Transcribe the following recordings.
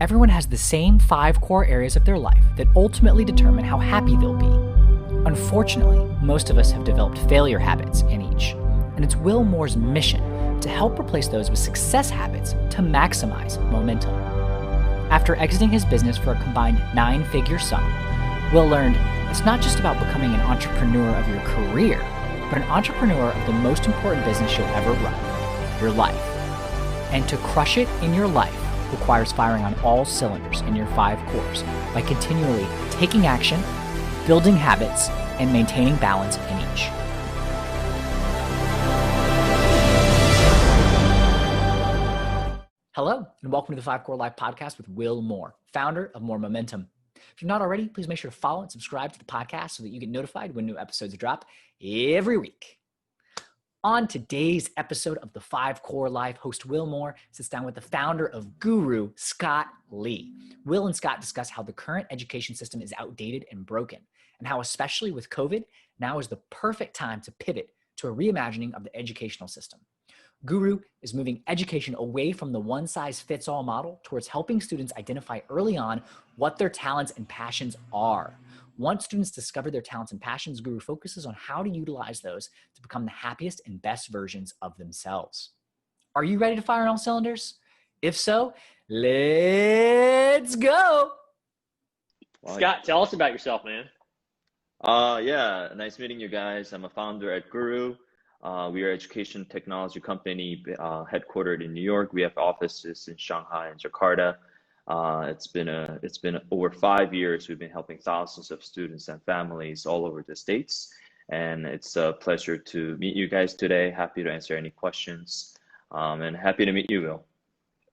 Everyone has the same 5 core areas of their life that ultimately determine how happy they'll be. Unfortunately, most of us have developed failure habits in each, and it's Will Moore's mission to help replace those with success habits to maximize momentum. After exiting his business for a combined 9-figure sum, Will learned it's not just about becoming an entrepreneur of your career, but an entrepreneur of the most important business you'll ever run, your life. And to crush it in your life requires firing on all cylinders in your 5 cores by continually taking action, building habits, and maintaining balance in each. Hello, and welcome to the 5 Core Life Podcast with Will Moore, founder of More Momentum. If you're not already, please make sure to follow and subscribe to the podcast so that you get notified when new episodes drop every week. On today's episode of the 5 Core Life, host Will Moore sits down with the founder of Gooroo, Scott Lee. Will and Scott discuss how the current education system is outdated and broken, and how, especially with COVID, now is the perfect time to pivot to a reimagining of the educational system. Gooroo is moving education away from the one-size-fits-all model towards helping students identify early on what their talents and passions are. Once students discover their talents and passions, Gooroo focuses on how to utilize those to become the happiest and best versions of themselves. Are you ready to fire on all cylinders? If so, let's go. Scott, tell us about yourself, man. Yeah, nice meeting you guys. I'm a founder at Gooroo. We are an education technology company headquartered in New York. We have offices in Shanghai and Jakarta. It's been over 5 years. We've been helping thousands of students and families all over the States. And it's a pleasure to meet you guys today. Happy to answer any questions. And happy to meet you, Will.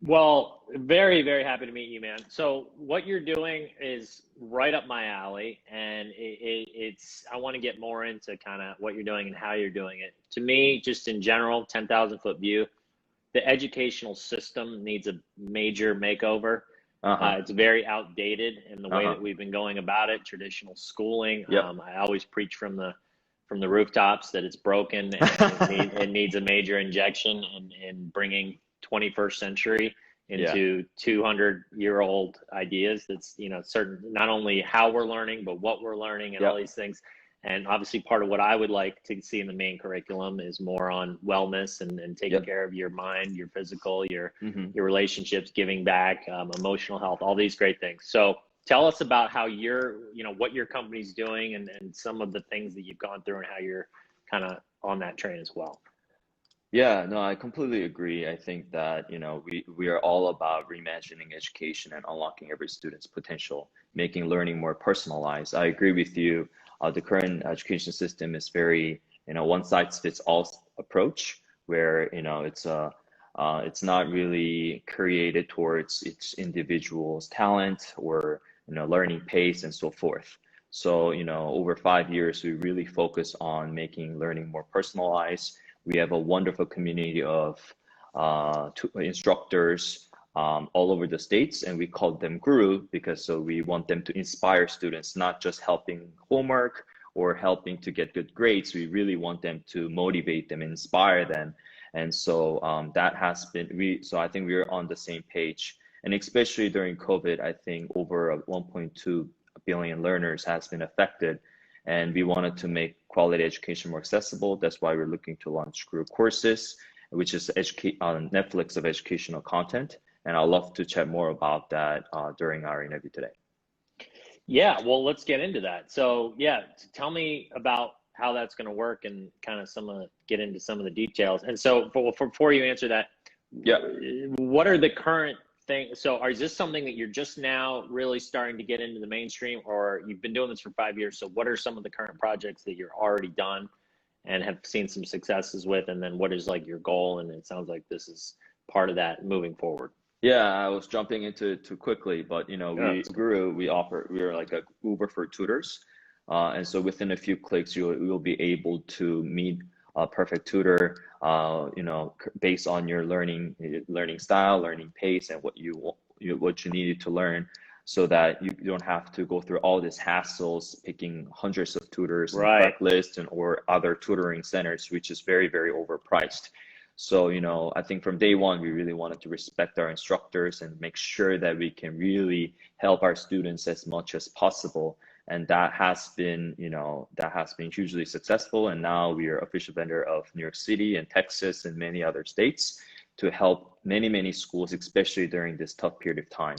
Well, very, very happy to meet you, man. So what you're doing is right up my alley, and it's I want to get more into kind of what you're doing and how you're doing it. To me, just in general, 10,000-foot view, the educational system needs a major makeover. It's very outdated in the way that we've been going about it. Traditional schooling. Yep. I always preach from the rooftops that it's broken and it needs a major injection in bringing 21st century into 200-year-old ideas. That's, certain, not only how we're learning, but what we're learning and all these things. And obviously part of what I would like to see in the main curriculum is more on wellness and taking care of your mind, your physical, your relationships, giving back, emotional health, all these great things. So tell us about how what your company's doing and some of the things that you've gone through and how you're kind of on that train as well. Yeah, no, I completely agree. I think that, we are all about reimagining education and unlocking every student's potential, making learning more personalized. I agree with you. The current education system is very, one-size-fits-all approach where, it's not really created towards each individual's talent or, learning pace and so forth. So, over 5 years, we really focus on making learning more personalized. We have a wonderful community of instructors all over the States, and we call them Gooroo because we want them to inspire students, not just helping homework or helping to get good grades. We really want them to motivate them, inspire them. And so that has been, so I think we're on the same page. And especially during COVID, I think over 1.2 billion learners has been affected. And we wanted to make quality education more accessible. That's why we're looking to launch Gooroo Courses, which is Netflix of educational content. And I'd love to chat more about that during our interview today. Yeah, well, let's get into that. So yeah, tell me about how that's going to work and kind of get into some of the details. And so before you answer that, what are the current things? So is this something that you're just now really starting to get into the mainstream, or you've been doing this for 5 years? So what are some of the current projects that you're already done and have seen some successes with? And then what is like your goal? And it sounds like this is part of that moving forward. Yeah, I was jumping into it too quickly, but Gooroo, we're like a Uber for tutors. And so within a few clicks, you will be able to meet a perfect tutor, based on your learning style, learning pace, and what you needed to learn, so that you don't have to go through all these hassles picking hundreds of tutors, right, and lists or other tutoring centers, which is very, very overpriced. So, you know, I think from day one, we really wanted to respect our instructors and make sure that we can really help our students as much as possible. And that has been, you know, that has been hugely successful. And now we are official vendor of New York City and Texas and many other states to help many, many schools, especially during this tough period of time.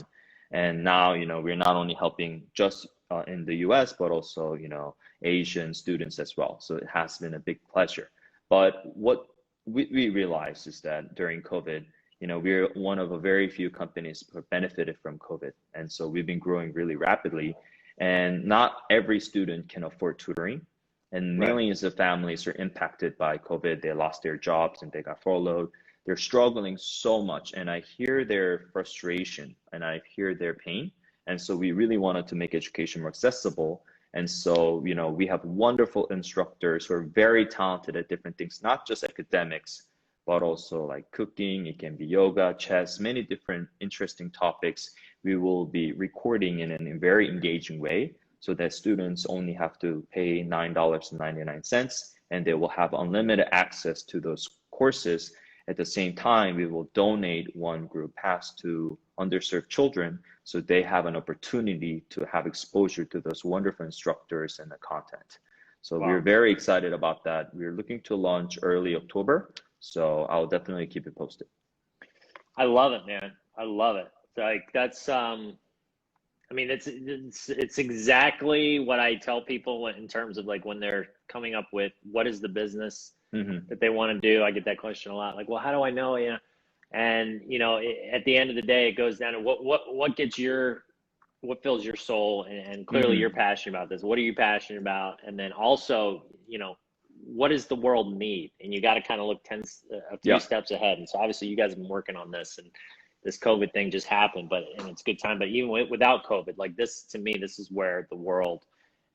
And now, you know, we're not only helping just in the US, but also, you know, Asian students as well. So it has been a big pleasure. But what we realized is that during COVID, you know, we're one of a very few companies who benefited from COVID. And so we've been growing really rapidly. And not every student can afford tutoring. And millions of families are impacted by COVID. They lost their jobs and they got furloughed. They're struggling so much. And I hear their frustration and I hear their pain. And so we really wanted to make education more accessible. And so, you know, we have wonderful instructors who are very talented at different things, not just academics, but also like cooking. It can be yoga, chess, many different interesting topics. We will be recording in a very engaging way so that students only have to pay $9.99 and they will have unlimited access to those courses. At the same time, we will donate one group pass to underserved children so they have an opportunity to have exposure to those wonderful instructors and the content. So we're very excited about that. We're looking to launch early October. So I'll definitely keep it posted. I love it, man. I love it. Like that's, I mean, it's exactly what I tell people in terms of like when they're coming up with what is the business that they want to do. I get that question a lot. Like, well, how do I know? You know, and you know, at the end of the day, it goes down to what gets what fills your soul, and clearly you're passionate about this. What are you passionate about? And then also, you know, what does the world need? And you got to kind of look a few steps ahead. And so obviously you guys have been working on this, and this COVID thing just happened, and it's a good time. But even without COVID, like this, to me, this is where the world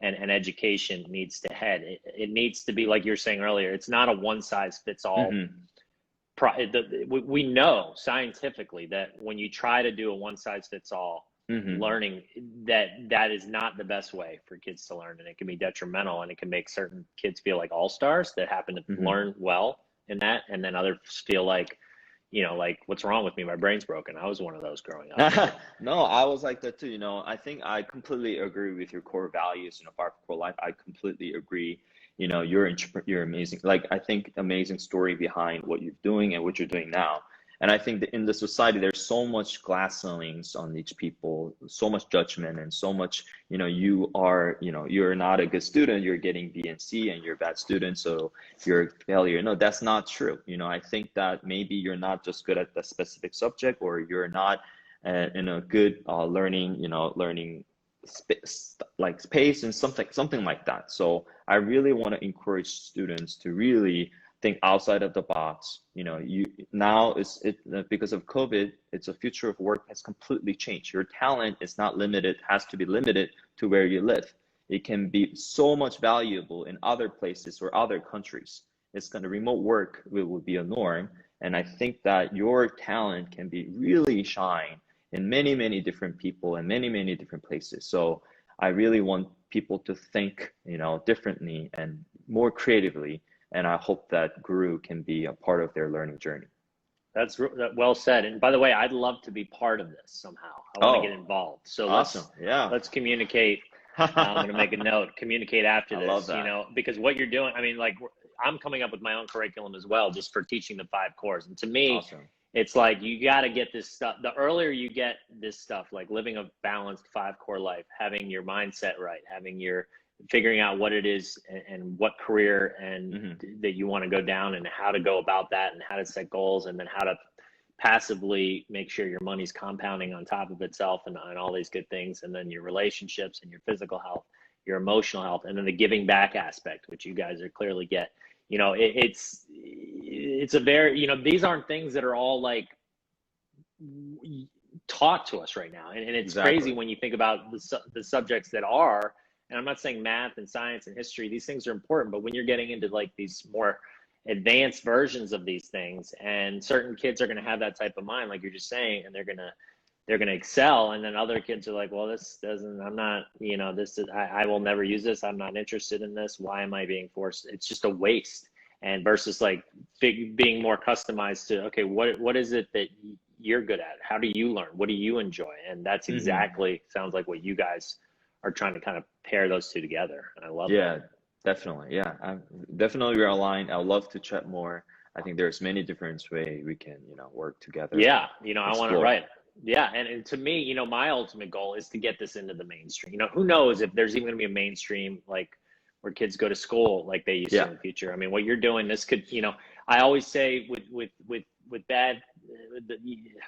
and education needs to head. It needs to be, like you were saying earlier, it's not a one size fits all. We know scientifically that when you try to do a one size fits all learning, that is not the best way for kids to learn, and it can be detrimental, and it can make certain kids feel like all-stars that happen to learn well in that, and then others feel like, you know, like, what's wrong with me? My brain's broken. I was one of those growing up. No, I was like that too. You know, I think I completely agree with your core values, you know, Fire for Core Life. I completely agree. You know, you're amazing. Like, I think amazing story behind what you're doing and what you're doing now. And I think that in the society, there's so much glass ceilings on each people, so much judgment, and so much, you know, you're not a good student, you're getting B and C, and you're a bad student, so you're a failure. No, that's not true. You know, I think that maybe you're not just good at the specific subject, or you're not in a good learning space and something like that. So I really want to encourage students to really think outside of the box. You know, because of COVID, it's a future of work has completely changed. Your talent is not limited, has to be limited to where you live. It can be so much valuable in other places or other countries. Remote work will be a norm. And I think that your talent can be really shine in many, many different people and many, many different places. So I really want people to think, you know, differently and more creatively. And I hope that Gooroo can be a part of their learning journey. That's well said. And by the way, I'd love to be part of this somehow. I want to get involved. So awesome. Let's communicate. I'm going to make a note, communicate after this, love that. You know, because what you're doing, I mean, like, I'm coming up with my own curriculum as well, just for teaching the 5 cores. And to me, it's like, you got to get this stuff. The earlier you get this stuff, like living a balanced 5 core life, having your mindset right, figuring out what it is and what career and that you want to go down, and how to go about that, and how to set goals, and then how to passively make sure your money's compounding on top of itself, and all these good things. And then your relationships and your physical health, your emotional health, and then the giving back aspect, which you guys are clearly get. You know, it's a very, you know, these aren't things that are all like taught to us right now. And it's crazy when you think about the subjects that are. And I'm not saying math and science and history, these things are important, but when you're getting into like these more advanced versions of these things, and certain kids are going to have that type of mind, like you're just saying, and they're going to excel. And then other kids are like, well, I'm not, you know, I will never use this. I'm not interested in this. Why am I being forced? It's just a waste. and versus like being more customized to, okay, what is it that you're good at? How do you learn? What do you enjoy? And that's exactly, sounds like what you guys are trying to kind of pair those two together. And I love that. Yeah, definitely. Yeah, definitely we're aligned. I'd love to chat more. I think there's many different ways we can, work together. Yeah, I want to explore. write. Yeah, and to me, my ultimate goal is to get this into the mainstream. Who knows if there's even going to be a mainstream like where kids go to school like they used to in the future. I mean, what you're doing, this could, I always say with bad,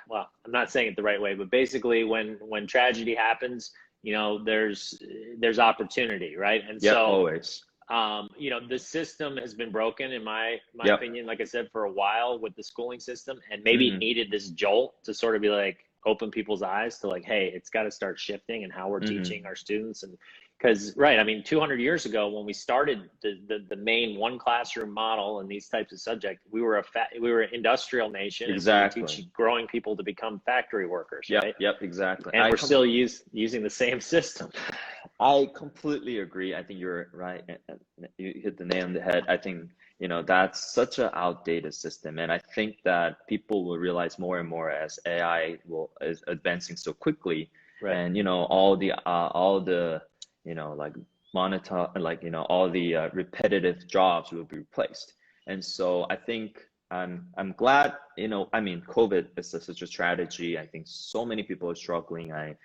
well, I'm not saying it the right way, but basically when tragedy happens, there's opportunity, right? And so always. The system has been broken in my opinion, like I said, for a while with the schooling system, and maybe it needed this jolt to sort of be like, open people's eyes to like, hey, it's got to start shifting in how we're teaching our students. And because, right, I mean, 200 years ago when we started the main one classroom model and these types of subjects, we were an industrial nation. Exactly. And we were growing people to become factory workers. Right? Yep, exactly. And we're still using the same system. I completely agree. I think you're right. You hit the nail on the head. I think, that's such an outdated system. And I think that people will realize more and more as AI is advancing so quickly. Right. And, all the like all the repetitive jobs will be replaced. And so I think I'm glad, COVID is such a tragedy. I think so many people are struggling. I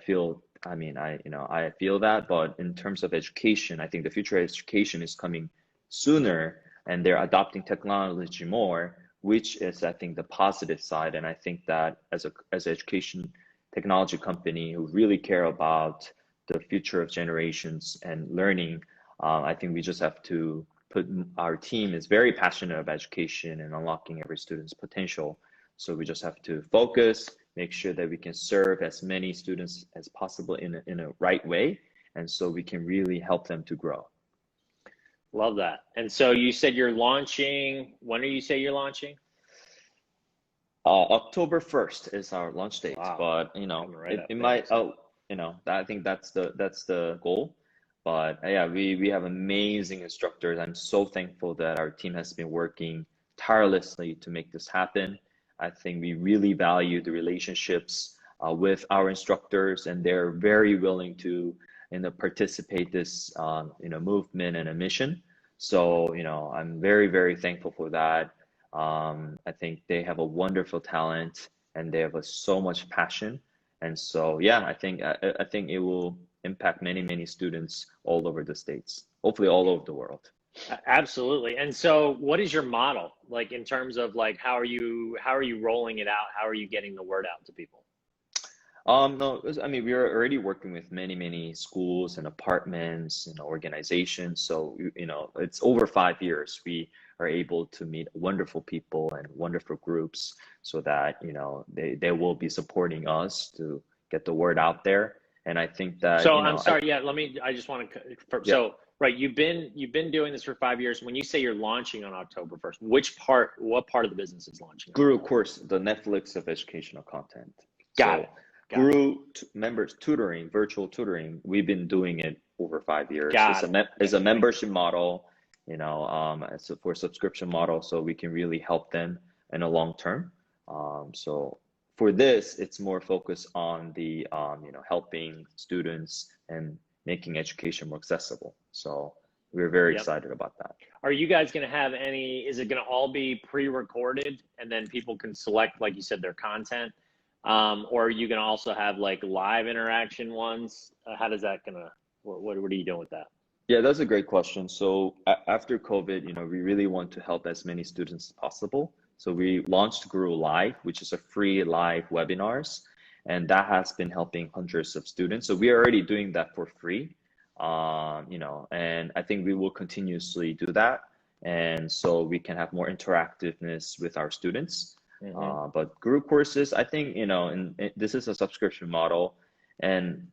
feel that, but in terms of education, I think the future of education is coming sooner, and they're adopting technology more, which is, I think, the positive side. And I think that as an education technology company who really care about the future of generations and learning, I think we just have to our team is very passionate about education and unlocking every student's potential. So we just have to focus, make sure that we can serve as many students as possible in a right way. And so we can really help them to grow. Love that. And so you said you're launching, when do you say you're launching? October 1st is our launch date. Wow. But, it might, I think that's the goal. But yeah, we have amazing instructors. I'm so thankful that our team has been working tirelessly to make this happen. I think we really value the relationships with our instructors, and they're very willing to, participate this, movement and a mission. So, I'm very, very thankful for that. I think they have a wonderful talent, and they have so much passion. And so, yeah, I think it will impact many, many students all over the States, hopefully all over the world. Absolutely. And so what is your model like in terms of like, how are you rolling it out? How are you getting the word out to people? No, we are already working with many, many schools and apartments and organizations. So, it's over 5 years. We are able to meet wonderful people and wonderful groups so that, they will be supporting us to get the word out there. And I think that, so I'm sorry. I just want to, so, right. You've been doing this for 5 years. When you say you're launching on October 1st, what part of the business is launching? Gooroo course, the Netflix of educational content. Got it. Gooroo members tutoring, virtual tutoring. We've been doing it over 5 years. It's a membership model, for subscription model, so we can really help them in the long term. So for this, it's more focused on the, helping students and making education more accessible. So we're very excited about that. Are you guys going to have is it going to all be pre-recorded and then people can select, like you said, their content? Or are you going to also have like live interaction ones? How does that what are you doing with that? Yeah, that's a great question. So after COVID, we really want to help as many students as possible. So we launched Gooroo Live, which is a free live webinars, and that has been helping hundreds of students. So we are already doing that for free, and I think we will continuously do that. And so we can have more interactiveness with our students. But Gooroo courses, I think, this is a subscription model, and,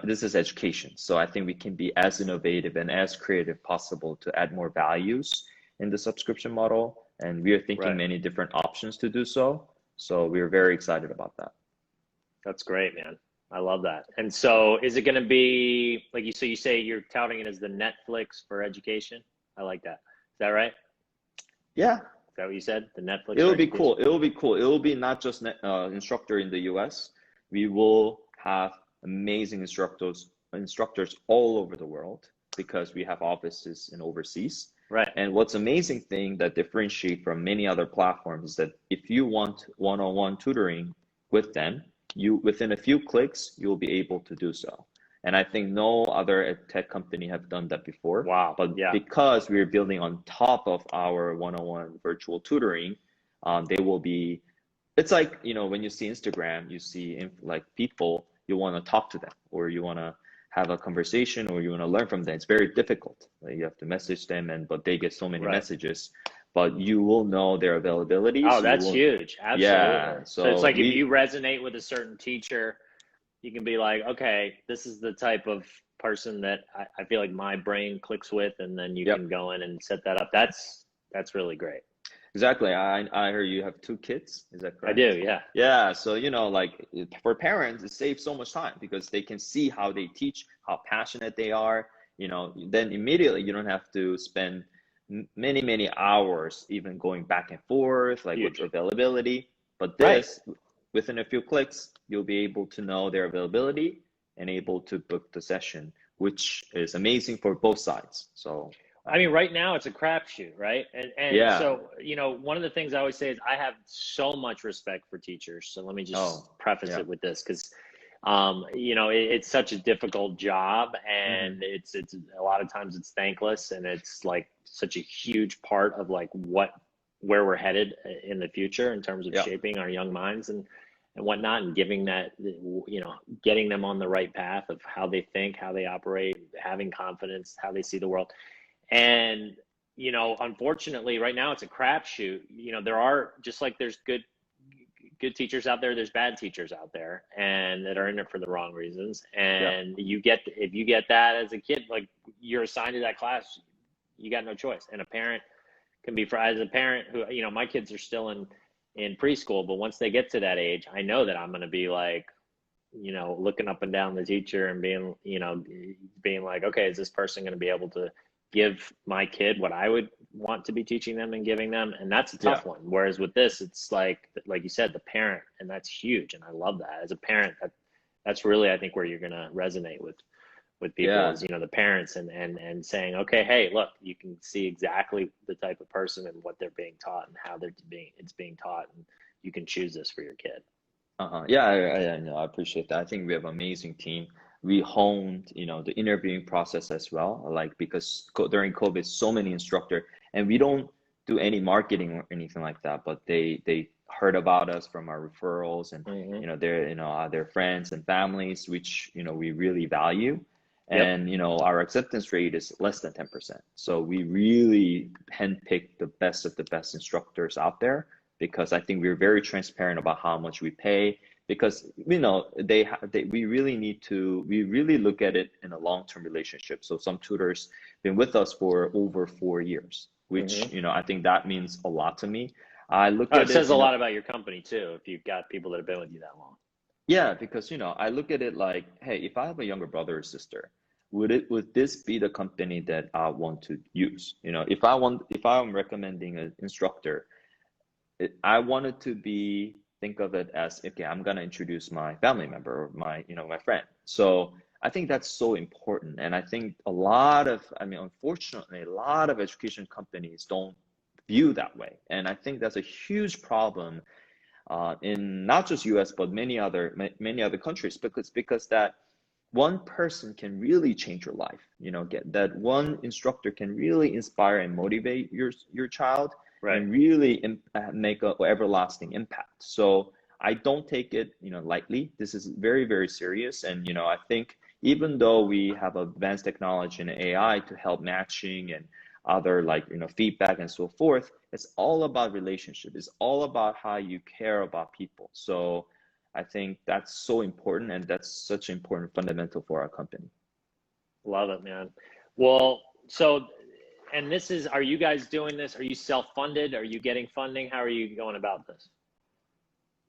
this is education. So I think we can be as innovative and as creative possible to add more values in the subscription model. And we are thinking many different options to do so. So we're very excited about that. That's great, man. I love that. And so is it going to be like you say you're touting it as the Netflix for education? I like that. Is that right? Yeah, Is that what you said? The Netflix? it'll be orientation? cool. It'll be cool. It'll be not just instructor in the US. We will have amazing instructors all over the world because we have offices in overseas. Right. And what's amazing thing that differentiate from many other platforms is that if you want one-on-one tutoring with them, you within a few clicks, you'll be able to do so. And I think no other ed tech company have done that before. Wow. But Yeah. because we're building on top of our one-on-one virtual tutoring, they will be, it's like, you know, when you see Instagram, you see like people, you want to talk to them or you want to have a conversation or you want to learn from them. It's very difficult. Like you have to message them but they get so many Right. messages, but you will know their availability. Oh, that's huge. Absolutely. Yeah. So it's like if you resonate with a certain teacher, you can be like, okay, this is the type of person that I feel like my brain clicks with, and then you can go in and set that up. That's really great. Exactly. I heard you have 2 kids. Is that correct? I do, yeah. Yeah. So, you know, like for parents, it saves so much time because they can see how they teach, how passionate they are, you know, then immediately you don't have to spend many hours even going back and forth, like with availability. But this, within a few clicks, you'll be able to know their availability and able to book the session, which is amazing for both sides. So I mean, right now it's a crapshoot, right? And yeah. So, you know, one of the things I always say is I have so much respect for teachers. So let me just preface it with this, because, you know, it's such a difficult job, and it's a lot of times it's thankless, and it's like such a huge part of like where we're headed in the future in terms of shaping our young minds and whatnot, and giving that, you know, getting them on the right path of how they think, how they operate, having confidence, how they see the world. And, you know, unfortunately, right now it's a crapshoot. You know, there are, just like there's good teachers out there, there's bad teachers out there, and that are in it for the wrong reasons. And if you get that as a kid, like you're assigned to that class, you got no choice. And a parent can be, as a parent who, you know, my kids are still in preschool, but once they get to that age, I know that I'm going to be like, you know, looking up and down the teacher and being like, okay, is this person going to be able to give my kid what I would want to be teaching them and giving them? And that's a tough one. Whereas with this, it's like you said, the parent, and that's huge. And I love that as a parent, that's really, I think, where you're going to resonate with people is, you know, the parents and saying, okay, hey, look, you can see exactly the type of person and what they're being taught and how it's being taught. And you can choose this for your kid. Yeah, I appreciate that. I think we have an amazing team. We honed, you know, the interviewing process as well, like because during COVID, so many instructors, and we don't do any marketing or anything like that, but they heard about us from our referrals and, you know, their friends and families, which, you know, we really value. And, you know, our acceptance rate is less than 10%. So we really handpick the best of the best instructors out there, because I think we're very transparent about how much we pay, because, you know, we really look at it in a long-term relationship. So some tutors been with us for over 4 years, which, you know, I think that means a lot to me. I look at it. It says a lot about your company too, if you've got people that have been with you that long. Yeah, because, you know, I look at it like, hey, if I have a younger brother or sister, would this be the company that I want to use? You know, if I'm recommending an instructor, I want it to be, think of it as, okay, I'm going to introduce my family member or my friend. So I think that's so important. And I think unfortunately, a lot of education companies don't view that way. And I think that's a huge problem in not just US, but many other countries, because that one person can really change your life. You know, that one instructor can really inspire and motivate your child. Right. And really make an everlasting impact. So I don't take it, you know, lightly. This is very, very serious. And, you know, I think even though we have advanced technology and AI to help matching and other, like, you know, feedback and so forth, it's all about relationship. It's all about how you care about people. So I think that's so important, and that's such an important fundamental for our company. Love it, man. Well, so, and are you guys doing this? Are you self-funded? Are you getting funding? How are you going about this?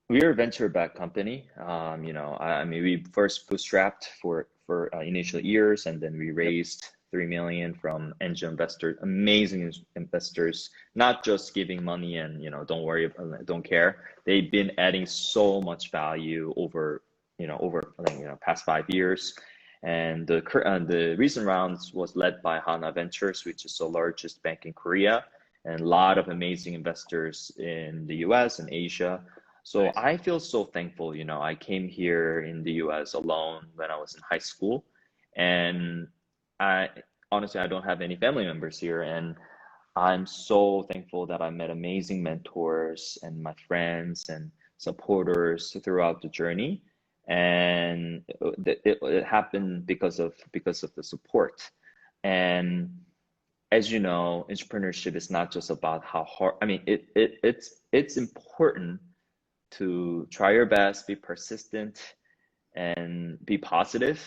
We're a venture-backed company. You know, I mean, we first bootstrapped for initial years, and then we raised 3 million from angel investors, amazing investors, not just giving money and, you know, don't worry, don't care. They've been adding so much value over I think, you know, past 5 years. And the recent rounds was led by Hana Ventures, which is the largest bank in Korea, and a lot of amazing investors in the US and Asia. So Nice. I feel so thankful. You know, I came here in the US alone when I was in high school, and I honestly, I don't have any family members here, and I'm so thankful that I met amazing mentors and my friends and supporters throughout the journey. And it happened because of the support. And as you know, entrepreneurship is not just about how hard. I mean, it's important to try your best, be persistent, and be positive.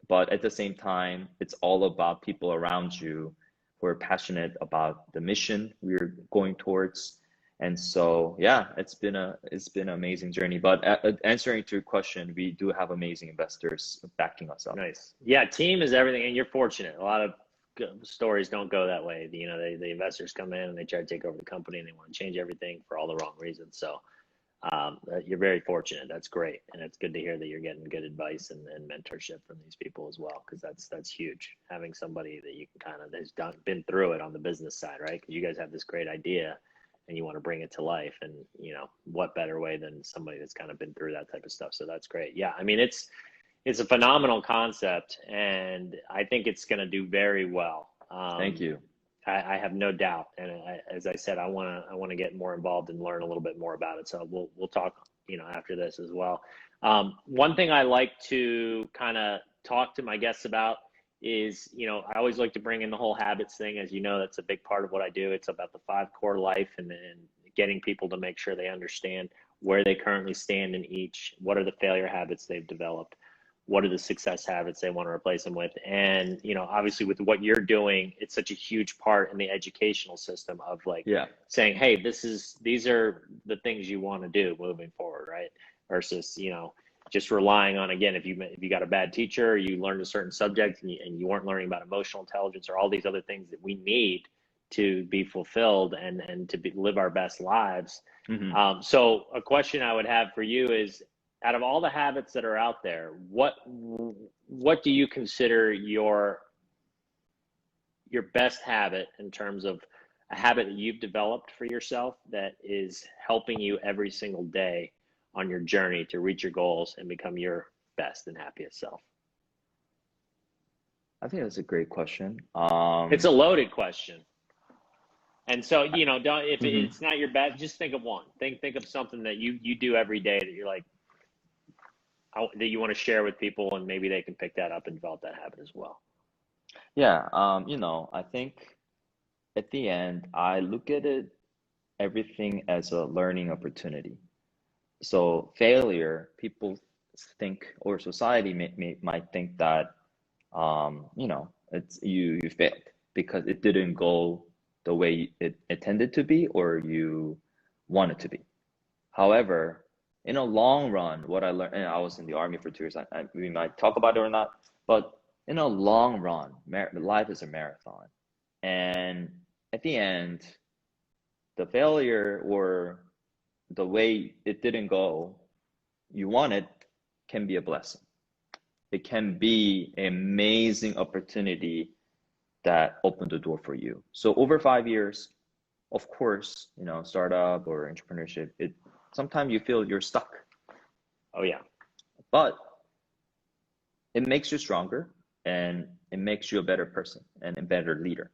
But at the same time, it's all about people around you who are passionate about the mission we're going towards. And so, yeah, it's been an amazing journey. But answering to your question, we do have amazing investors backing us up. Nice. Yeah, team is everything, and you're fortunate. A lot of stories don't go that way. You know, the investors come in and they try to take over the company and they want to change everything for all the wrong reasons. So you're very fortunate. That's great, and it's good to hear that you're getting good advice and mentorship from these people as well, because that's huge. Having somebody that you can kind of has been through it on the business side, right? Because you guys have this great idea and you want to bring it to life, and you know, what better way than somebody that's kind of been through that type of stuff. So that's great. Yeah, I mean, it's a phenomenal concept, and I think it's going to do very well. Thank you. I have no doubt, and as I said, I want to get more involved and learn a little bit more about it. So we'll talk, you know, after this as well. One thing I like to kind of talk to my guests about is, you know, I always like to bring in the whole habits thing. As you know, that's a big part of what I do. It's about the 5 core life, and getting people to make sure they understand where they currently stand in each. What are the failure habits they've developed? What are the success habits they want to replace them with? And, you know, obviously with what you're doing, it's such a huge part in the educational system of like saying, hey, these are the things you want to do moving forward, right? Versus, you know, just relying on, again, if you got a bad teacher, you learned a certain subject and you weren't learning about emotional intelligence or all these other things that we need to be fulfilled and to live our best lives. Mm-hmm. So a question I would have for you is, out of all the habits that are out there, what do you consider your best habit in terms of a habit that you've developed for yourself that is helping you every single day on your journey to reach your goals and become your best and happiest self? I think that's a great question. It's a loaded question. And so, you know, if Mm-hmm. it's not your best, just think of one. Think of something that you do every day that you're like, that you want to share with people, and maybe they can pick that up and develop that habit as well. Yeah, you know, I think at the end, I look at everything as a learning opportunity. So failure, people think, or society might think that, you know, it's you failed because it didn't go the way it intended to be or you want it to be. However, in a long run, what I learned, and I was in the Army for 2 years, we might talk about it or not, but in a long run, life is a marathon. And at the end, the failure or the way it didn't go you wanted can be a blessing. It can be an amazing opportunity that opened the door for you. So over 5 years, of course, you know, startup or entrepreneurship, sometimes you feel you're stuck. Oh yeah. But it makes you stronger and it makes you a better person and a better leader.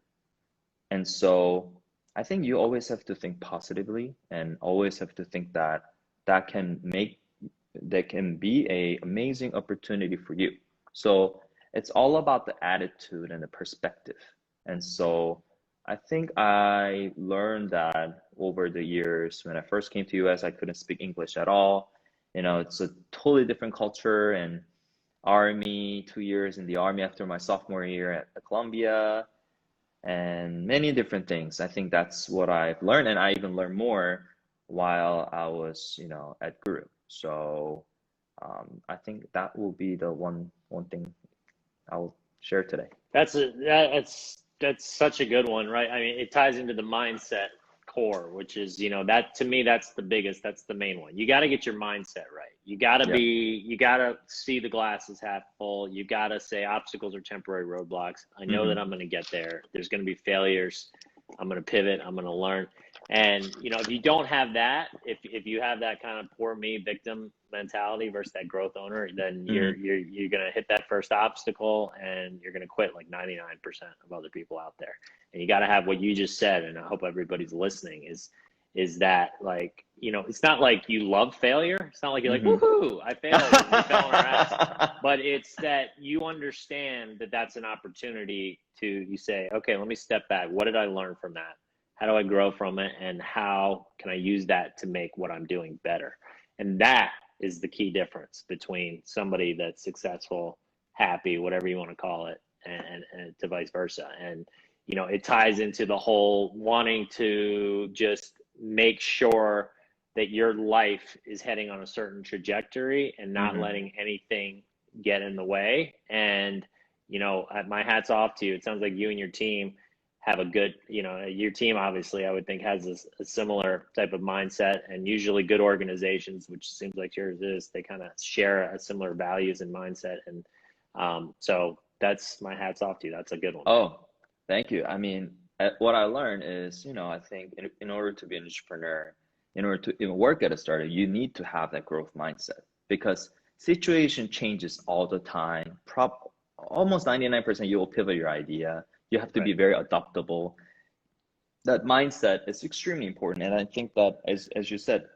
And so I think you always have to think positively and always have to think that can be an amazing opportunity for you. So it's all about the attitude and the perspective. And so I think I learned that over the years. When I first came to US, I couldn't speak English at all. You know, it's a totally different culture, and Army, 2 years in the Army after my sophomore year at Columbia, and many different things. I think that's what I've learned, and I even learned more while I was, you know, at Gooroo. So I think that will be the one thing I will share today? That's such a good one, right? I mean, it ties into the mindset core, which is, that to me, that's the main one. You got to get your mindset right. You got to you got to see the glass is half full. You got to say obstacles are temporary roadblocks. I know that I'm going to get there. There's going to be failures. I'm going to pivot. I'm going to learn. And, if you don't have that, if you have that kind of poor me victim mentality versus that growth owner, then you're going to hit that first obstacle and you're going to quit like 99% of other people out there. And you got to have what you just said. And I hope everybody's listening is that, like, it's not like you love failure. It's not like you're like, woohoo, I failed. We fell on our ass. But it's that you understand that that's an opportunity you say, okay, let me step back. What did I learn from that? How do I grow from it? And how can I use that to make what I'm doing better? And that is the key difference between somebody that's successful, happy, whatever you want to call it, and to vice versa. And, it ties into the whole wanting to just make sure that your life is heading on a certain trajectory and not letting anything get in the way. And, my hat's off to you. It sounds like you and your team have a good, your team obviously I would think has a similar type of mindset, and usually good organizations, which seems like yours is, they kind of share a similar values and mindset. And so that's my hat's off to you. That's a good one. Oh, thank you. I mean, what I learned is, I think in order to be an entrepreneur, in order to even work at a startup, you need to have that growth mindset, because situation changes all the time. Almost 99% you will pivot your idea. You have to be very adaptable. That mindset is extremely important. And I think that as you said,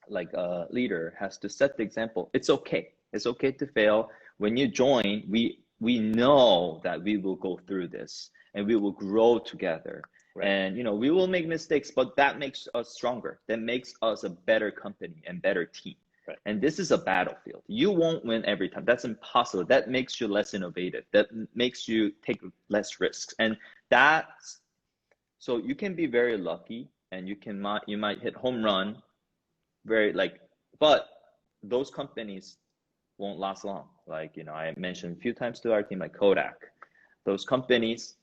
like a leader has to set the example. It's okay. It's okay to fail. When you join, we know that we will go through this and we will grow together. Right. And, we will make mistakes, but that makes us stronger. That makes us a better company and better team. Right. And this is a battlefield. You won't win every time. That's impossible. That makes you less innovative. That makes you take less risks. And so you can be very lucky and you might hit home run but those companies won't last long. Like, I mentioned a few times to our team, like Kodak, those companies,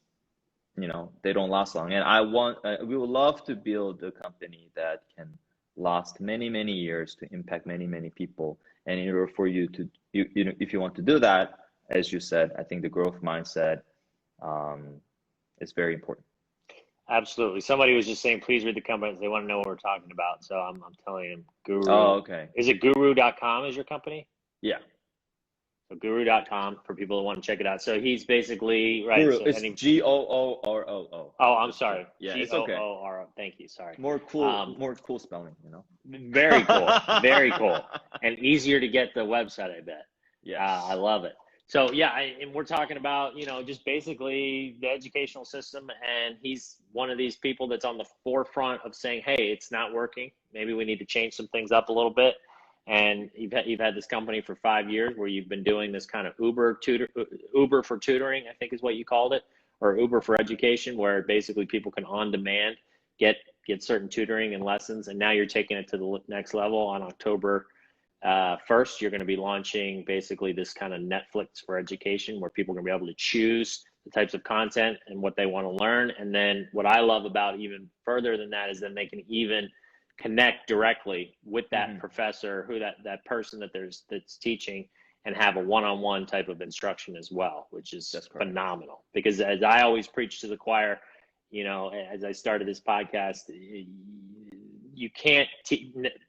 they don't last long. And we would love to build a company that can last many, many years, to impact many, many people. And in order for you to, if you want to do that, as you said, I think the growth mindset is very important. Absolutely. Somebody was just saying, please read the companies. They want to know what we're talking about. So I'm telling them, Gooroo. Oh, okay. Is it Gooroo.com is your company? Yeah. So Gooroo.com for people that want to check it out. So he's basically, right. Gooroo, so it's Gooroo. Oh, I'm sorry. Yeah, it's okay. Gooroo. Thank you. Sorry. More cool spelling, Very cool. Very cool. And easier to get the website, I bet. Yeah. I love it. So yeah, and we're talking about, just basically the educational system, and he's one of these people that's on the forefront of saying, hey, it's not working. Maybe we need to change some things up a little bit. And you've had this company for 5 years where you've been doing this kind of Uber for tutoring, I think is what you called it, or Uber for education, where basically people can on demand get certain tutoring and lessons. And now you're taking it to the next level. On October 1st, you're going to be launching basically this kind of Netflix for education, where people are going to be able to choose the types of content and what they want to learn. And then what I love about even further than that is then they can even connect directly with that professor, who that person that's teaching, and have a one-on-one type of instruction as well, which is phenomenal. Because as I always preach to the choir, as I started this podcast, you can't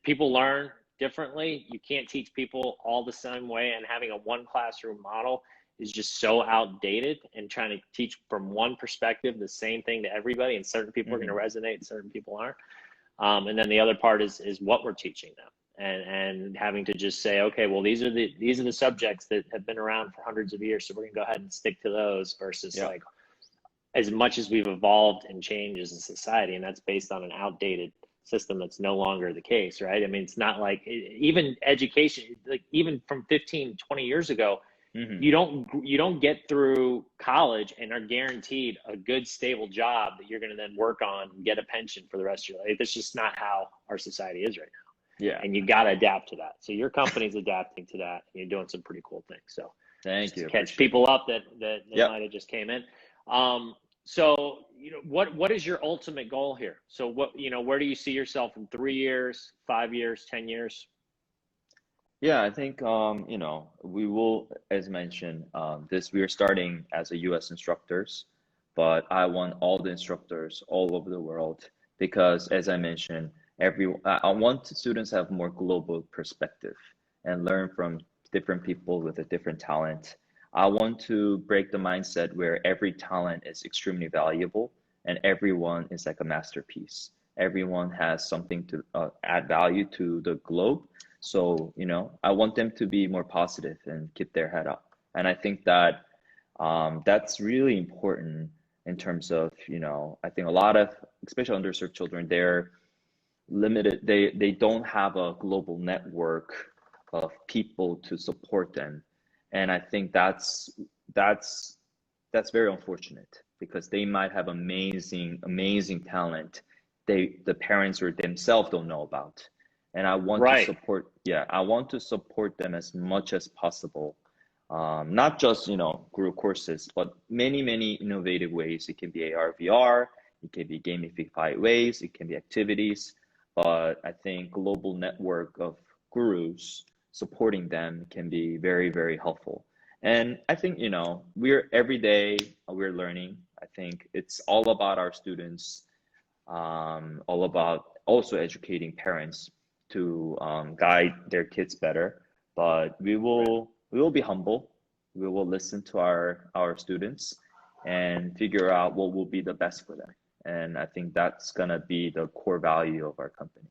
people learn differently. You can't teach people all the same way, and having a one classroom model is just so outdated, and trying to teach from one perspective the same thing to everybody, and certain people are going to resonate and certain people aren't. And then the other part is what we're teaching them, and having to just say, okay, well, these are the subjects that have been around for hundreds of years, so we're gonna go ahead and stick to those, versus like, as much as we've evolved and changed as a society, and that's based on an outdated system, that's no longer the case, right? I mean, it's not like, even education, like even from 15, 20 years ago, you don't get through college and are guaranteed a good, stable job that you're going to then work on and get a pension for the rest of your life. That's just not how our society is right now. Yeah. And you got to adapt to that. So your company's adapting to that, and you're doing some pretty cool things. So Thank you. To catch people up that Yep. might have just came in. So, what is your ultimate goal here? So where do you see yourself in 3 years, 5 years, 10 years? Yeah, I think we will, as mentioned, we are starting as a U.S. instructors, but I want all the instructors all over the world because, as I mentioned, I want students to have more global perspective and learn from different people with a different talent. I want to break the mindset where every talent is extremely valuable and everyone is like a masterpiece. Everyone has something to add value to the globe. So, I want them to be more positive and keep their head up. And I think that that's really important in terms of, I think a lot of, especially underserved children, they're limited. They don't have a global network of people to support them. And I think that's very unfortunate because they might have amazing talent the parents or themselves don't know about. And I want to support, I want to support them as much as possible. Not just, Gooroo courses, but many innovative ways. It can be AR, VR, it can be gamified ways, it can be activities. But I think global network of Gooroos supporting them can be very, very helpful. And I think, every day we're learning. I think it's all about our students, all about also educating parents to guide their kids better. But we will be humble. We will listen to our students and figure out what will be the best for them. And I think that's gonna be the core value of our company.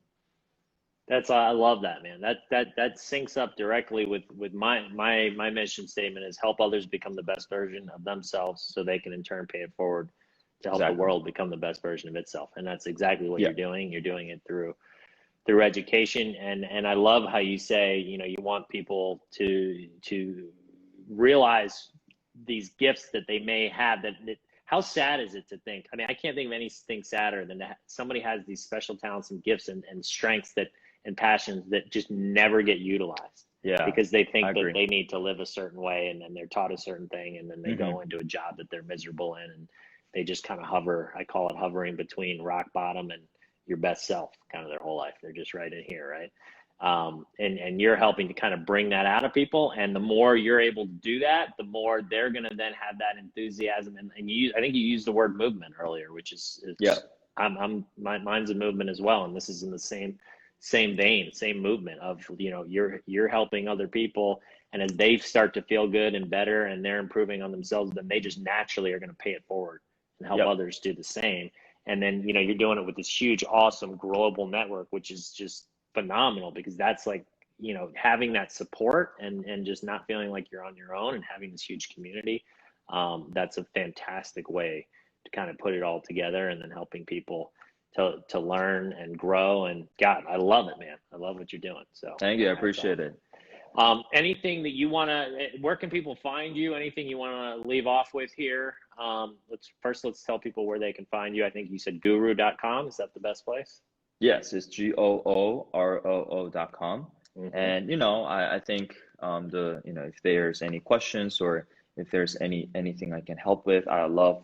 I love that, man. That syncs up directly with my mission statement is help others become the best version of themselves so they can in turn pay it forward to help the world become the best version of itself. And that's exactly what you're doing. You're doing it through education. And I love how you say, you want people to realize these gifts that they may have that how sad is it to think, I can't think of anything sadder than that somebody has these special talents and gifts and strengths and passions that just never get utilized. Yeah. Because they think that they need to live a certain way and then they're taught a certain thing and then they go into a job that they're miserable in and they just kind of hover. I call it hovering between rock bottom and your best self kind of their whole life. They're just right in here, right? And you're helping to kind of bring that out of people. And the more you're able to do that, the more they're going to then have that enthusiasm. And I think you used the word movement earlier, which is mine's a movement as well. And this is in the same vein, same movement of, you're helping other people. And as they start to feel good and better and they're improving on themselves, then they just naturally are going to pay it forward and help others do the same. And then, you're doing it with this huge, awesome global network, which is just phenomenal because that's like, having that support and just not feeling like you're on your own and having this huge community. That's a fantastic way to kind of put it all together and then helping people to learn and grow. And God, I love it, man. I love what you're doing. So thank you. I appreciate it. Anything that you want to, where can people find you? Anything you want to leave off with here? Let's tell people where they can find you. I think you said gooroo.com. Is that the best place? Yes, it's GOOROO.com. And, I think, if there's any questions or if there's anything I can help with, I love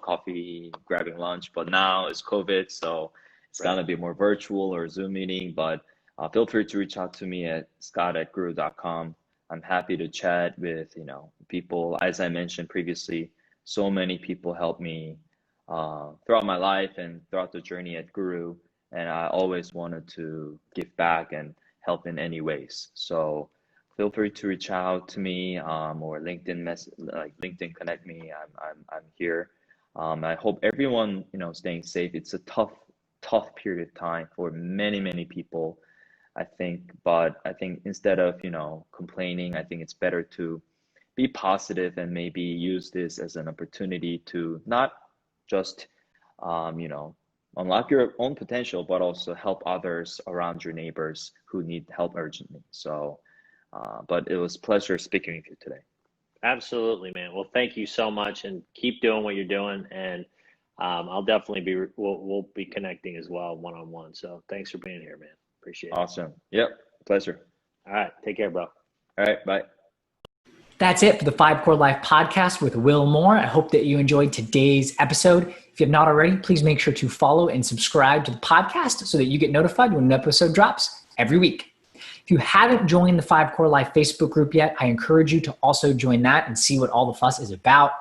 coffee, grabbing lunch, but now it's COVID. So it's gonna be more virtual or Zoom meeting, but feel free to reach out to me at scott@gooroo.com. I'm happy to chat with, people. As I mentioned previously, so many people helped me throughout my life and throughout the journey at Gooroo. And I always wanted to give back and help in any ways. So feel free to reach out to me or LinkedIn connect me. I'm here. I hope everyone, staying safe. It's a tough period of time for many people. I think instead of, complaining, I think it's better to be positive and maybe use this as an opportunity to not just, unlock your own potential, but also help others around your neighbors who need help urgently. So, but it was a pleasure speaking with you today. Absolutely, man. Well, thank you so much and keep doing what you're doing. And I'll definitely we'll be connecting as well one-on-one. So thanks for being here, man. Appreciate it. Awesome. Yep. Pleasure. All right. Take care, bro. All right. Bye. That's it for the 5 Core Life podcast with Will Moore. I hope that you enjoyed today's episode. If you have not already, please make sure to follow and subscribe to the podcast so that you get notified when an episode drops every week. If you haven't joined the 5 Core Life Facebook group yet, I encourage you to also join that and see what all the fuss is about.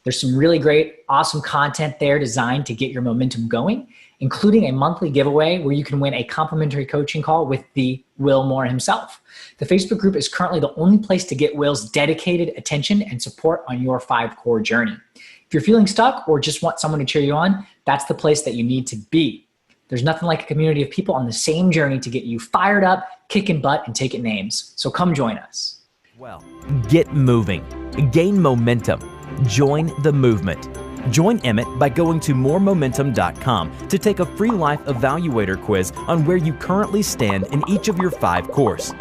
There's some really great, awesome content there designed to get your momentum going, including a monthly giveaway where you can win a complimentary coaching call with the Will Moore himself. The Facebook group is currently the only place to get Will's dedicated attention and support on your 5 core journey. If you're feeling stuck or just want someone to cheer you on, that's the place that you need to be. There's nothing like a community of people on the same journey to get you fired up, kicking butt, and taking names. So come join us. Well, get moving, gain momentum, join the movement. Join Emmett by going to moremomentum.com to take a free life evaluator quiz on where you currently stand in each of your 5 cores.